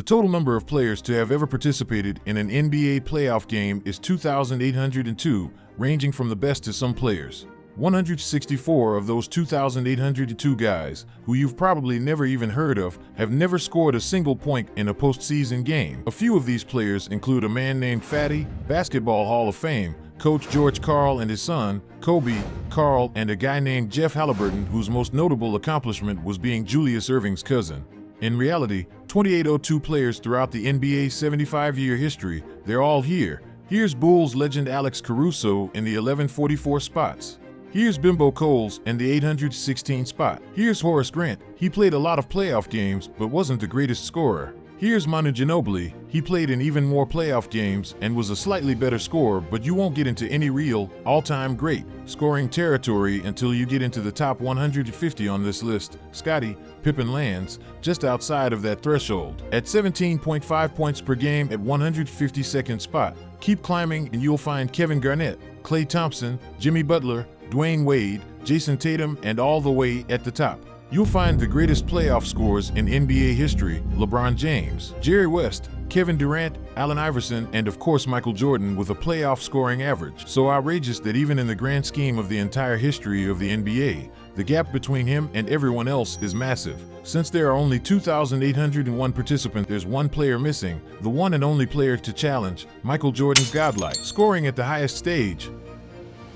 The total number of players to have ever participated in an NBA playoff game is 2,802, ranging from the best to some players. 164 of those 2,802 guys, who you've probably never even heard of, have never scored a single point in a postseason game. A few of these players include a man named Fatty, Basketball Hall of Fame, Coach George Karl and his son, Coby, Karl, and a guy named Jeff Halliburton, whose most notable accomplishment was being Julius Erving's cousin. In reality, 2,802 players throughout the NBA's 75-year history, they're all here. Here's Bulls legend Alex Caruso in the 1144 spots. Here's Bimbo Coles in the 816 spot. Here's Horace Grant. He played a lot of playoff games, but wasn't the greatest scorer. Here's Manu Ginobili. He played in even more playoff games and was a slightly better scorer, but you won't get into any real, all-time great scoring territory until you get into the top 150 on this list. Scottie Pippen lands just outside of that threshold at 17.5 points per game at 152nd spot. Keep climbing and you'll find Kevin Garnett, Klay Thompson, Jimmy Butler, Dwayne Wade, Jason Tatum, and all the way at the top, you'll find the greatest playoff scorers in NBA history: LeBron James, Jerry West, Kevin Durant, Allen Iverson, and of course Michael Jordan, with a playoff scoring average so outrageous that even in the grand scheme of the entire history of the NBA, the gap between him and everyone else is massive. Since there are only 2,801 participants, there's one player missing, the one and only player to challenge Michael Jordan's godlike scoring at the highest stage: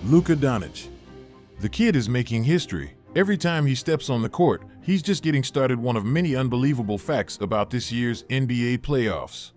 Luka Doncic. The kid is making history. Every time he steps on the court, he's just getting started. One of many unbelievable facts about this year's NBA playoffs.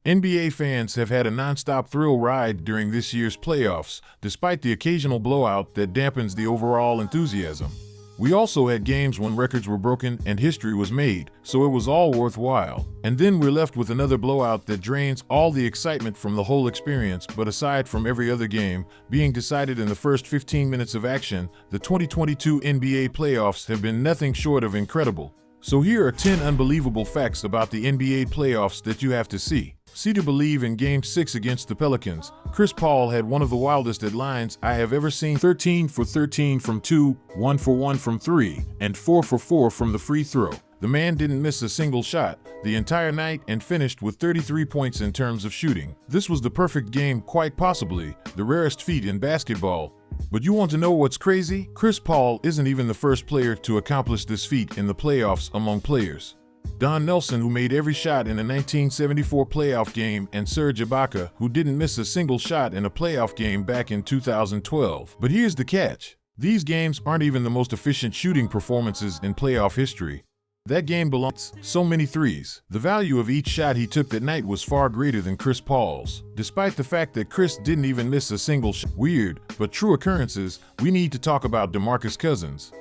NBA fans have had a non-stop thrill ride during this year's playoffs, despite the occasional blowout that dampens the overall enthusiasm. We also had games when records were broken and history was made, so it was all worthwhile. And then we're left with another blowout that drains all the excitement from the whole experience. But aside from every other game being decided in the first 15 minutes of action, the 2022 NBA playoffs have been nothing short of incredible. So here are 10 unbelievable facts about the NBA playoffs that you have to see. See to believe. In Game 6 against the Pelicans, Chris Paul had one of the wildest lines I have ever seen: 13 for 13 from 2, 1 for 1 from 3, and 4 for 4 from the free throw. The man didn't miss a single shot the entire night and finished with 33 points in terms of shooting. This was the perfect game, quite possibly the rarest feat in basketball. But you want to know what's crazy? Chris Paul isn't even the first player to accomplish this feat in the playoffs among players. Don Nelson, who made every shot in a 1974 playoff game, and Serge Ibaka, who didn't miss a single shot in a playoff game back in 2012. But here's the catch. These games aren't even the most efficient shooting performances in playoff history. That game belongs so many threes. The value of each shot he took that night was far greater than Chris Paul's, despite the fact that Chris didn't even miss a single shot. Weird, but true occurrences. We need to talk about DeMarcus Cousins.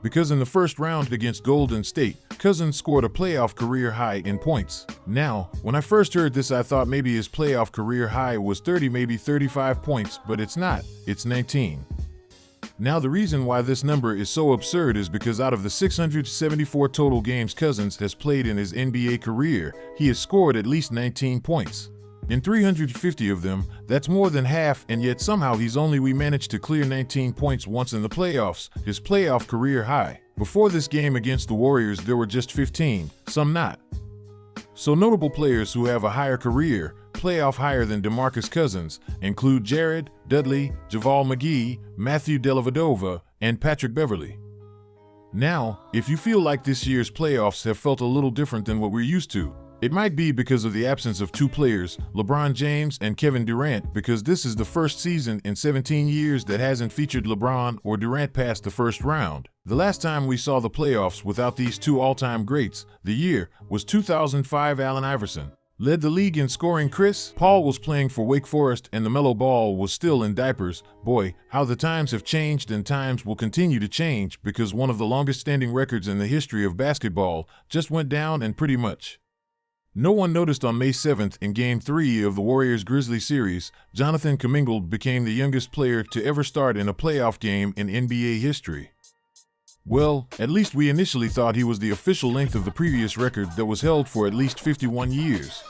Because in the first round against Golden State, Cousins scored a playoff career high in points. Now, when I first heard this, I thought maybe his playoff career high was 30, maybe 35 points, but it's not. It's 19. Now, the reason why this number is so absurd is because out of the 674 total games Cousins has played in his NBA career, he has scored at least 19 points. In 350 of them, that's more than half, and yet somehow we managed to clear 19 points once in the playoffs, his playoff career high. Before this game against the Warriors, there were just 15, some not. So notable players who have a higher career, playoff higher than DeMarcus Cousins, include Jared Dudley, JaVale McGee, Matthew Dellavedova, and Patrick Beverley. Now, if you feel like this year's playoffs have felt a little different than what we're used to, it might be because of the absence of two players, LeBron James and Kevin Durant, because this is the first season in 17 years that hasn't featured LeBron or Durant past the first round. The last time we saw the playoffs without these two all-time greats, the year was 2005. Allen Iverson led the league in scoring. Chris Paul was playing for Wake Forest and the LaMelo Ball was still in diapers. Boy, how the times have changed, and times will continue to change, because one of the longest standing records in the history of basketball just went down, and pretty much no one noticed. On May 7th, in Game 3 of the Warriors-Grizzlies series, Jonathan Kuminga became the youngest player to ever start in a playoff game in NBA history. Well, at least we initially thought he was the official length of the previous record that was held for at least 51 years.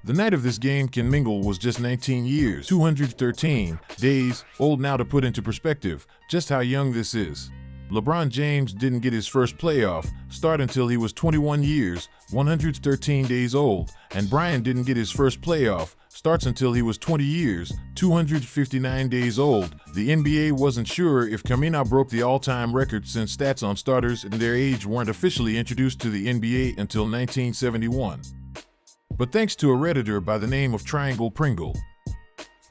The night of this game, Kuminga was just 19 years, 213 days old. Now, to put into perspective just how young this is, LeBron James didn't get his first playoff start until he was 21 years, 113 days old, and Bryant didn't get his first playoff starts until he was 20 years, 259 days old. The NBA wasn't sure if Kamina broke the all-time record since stats on starters and their age weren't officially introduced to the NBA until 1971. But thanks to a Redditor by the name of Triangle Pringle,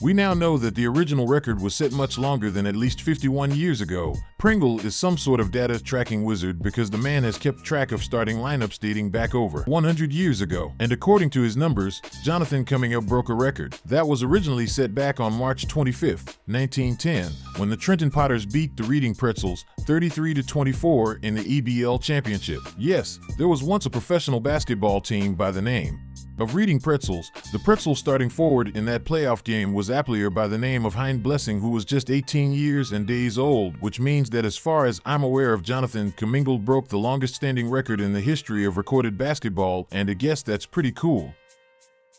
we now know that the original record was set much longer than at least 51 years ago. Pringle is some sort of data tracking wizard because the man has kept track of starting lineups dating back over 100 years ago. And according to his numbers, Jonathan Coming Up broke a record that was originally set back on March 25, 1910, when the Trenton Potters beat the Reading Pretzels 33-24 in the EBL Championship. Yes, there was once a professional basketball team by the name of Reading Pretzels. The Pretzel starting forward in that playoff game was a player by the name of Hein Blessing, who was just 18 years and days old, which means that as far as I'm aware of, Jonathan Commingle broke the longest standing record in the history of recorded basketball, and I guess that's pretty cool.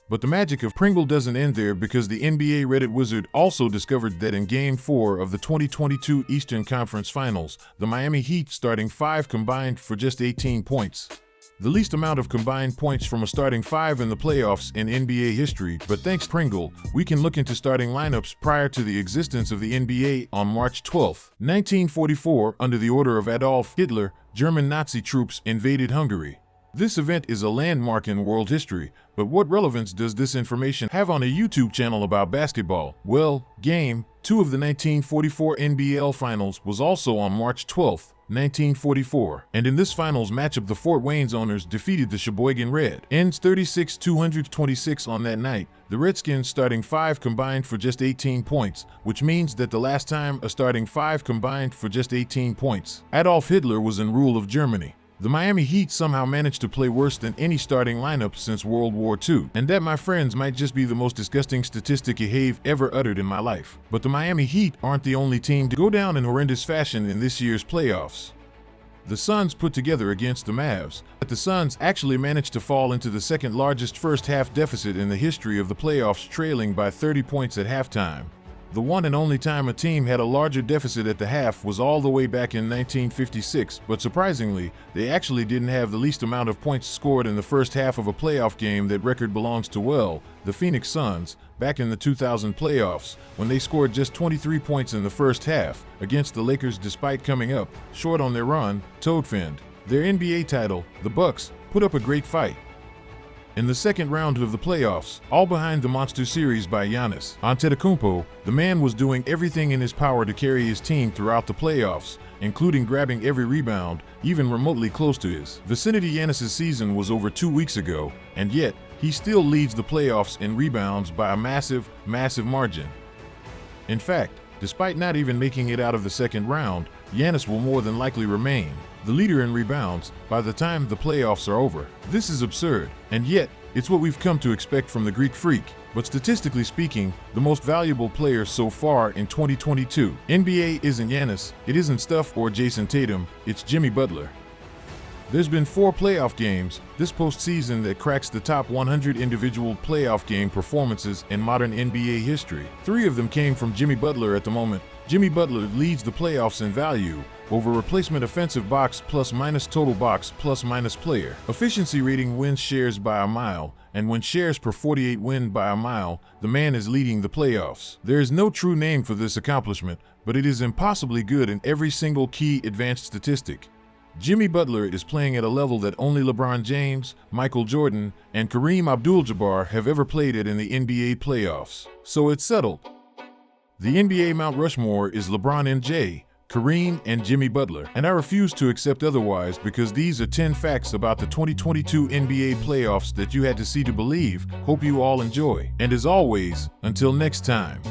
But the magic of Pringle doesn't end there, because the NBA Reddit wizard also discovered that in Game 4 of the 2022 Eastern Conference Finals, the Miami Heat starting five combined for just 18 points. The least amount of combined points from a starting five in the playoffs in NBA history, but thanks Pringle, we can look into starting lineups prior to the existence of the NBA on March 12, 1944, under the order of Adolf Hitler, German Nazi troops invaded Hungary. This event is a landmark in world history, but what relevance does this information have on a YouTube channel about basketball? Well, Game 2 of the 1944 NBL Finals was also on March 12, 1944, and in this finals matchup the Fort Wayne's owners defeated the Sheboygan Red Ends 36-226 on that night. The Redskins starting five combined for just 18 points, which means that the last time a starting five combined for just 18 points, Adolf Hitler was in rule of Germany. The Miami Heat somehow managed to play worse than any starting lineup since World War II, and that, my friends, might just be the most disgusting statistic I have ever uttered in my life. But the Miami Heat aren't the only team to go down in horrendous fashion in this year's playoffs. The Suns put together against the Mavs, but the Suns actually managed to fall into the second largest first half deficit in the history of the playoffs, trailing by 30 points at halftime. The one and only time a team had a larger deficit at the half was all the way back in 1956, but surprisingly, they actually didn't have the least amount of points scored in the first half of a playoff game. That record belongs to, well, the Phoenix Suns, back in the 2000 playoffs, when they scored just 23 points in the first half against the Lakers despite coming up short on their run, Toadfiend. Their NBA title, the Bucks, put up a great fight in the second round of the playoffs, all behind the monster series by Giannis Antetokounmpo. The man was doing everything in his power to carry his team throughout the playoffs, including grabbing every rebound, even remotely close to his vicinity. Giannis's season was over 2 weeks ago, and yet he still leads the playoffs in rebounds by a massive margin. In fact, despite not even making it out of the second round, Giannis will more than likely remain the leader in rebounds by the time the playoffs are over. This is absurd, and yet it's what we've come to expect from the Greek Freak. But statistically speaking, the most valuable player so far in 2022 NBA isn't Giannis, it isn't Steph or Jason Tatum, it's Jimmy Butler. There's been 4 playoff games this postseason that cracks the top 100 individual playoff game performances in modern NBA history. 3 of them came from Jimmy Butler. At the moment, Jimmy Butler leads the playoffs in value over replacement offensive box plus minus total box plus minus player efficiency rating, wins shares by a mile, and when shares per 48 win by a mile, the man is leading the playoffs. There is no true name for this accomplishment, but it is impossibly good in every single key advanced statistic. Jimmy Butler is playing at a level that only LeBron James, Michael Jordan, and Kareem Abdul-Jabbar have ever played at in the NBA playoffs. So it's settled. The NBA Mount Rushmore is LeBron, MJ, Kareem, and Jimmy Butler, and I refuse to accept otherwise, because these are 10 facts about the 2022 NBA playoffs that you had to see to believe. Hope you all enjoy, and as always, until next time.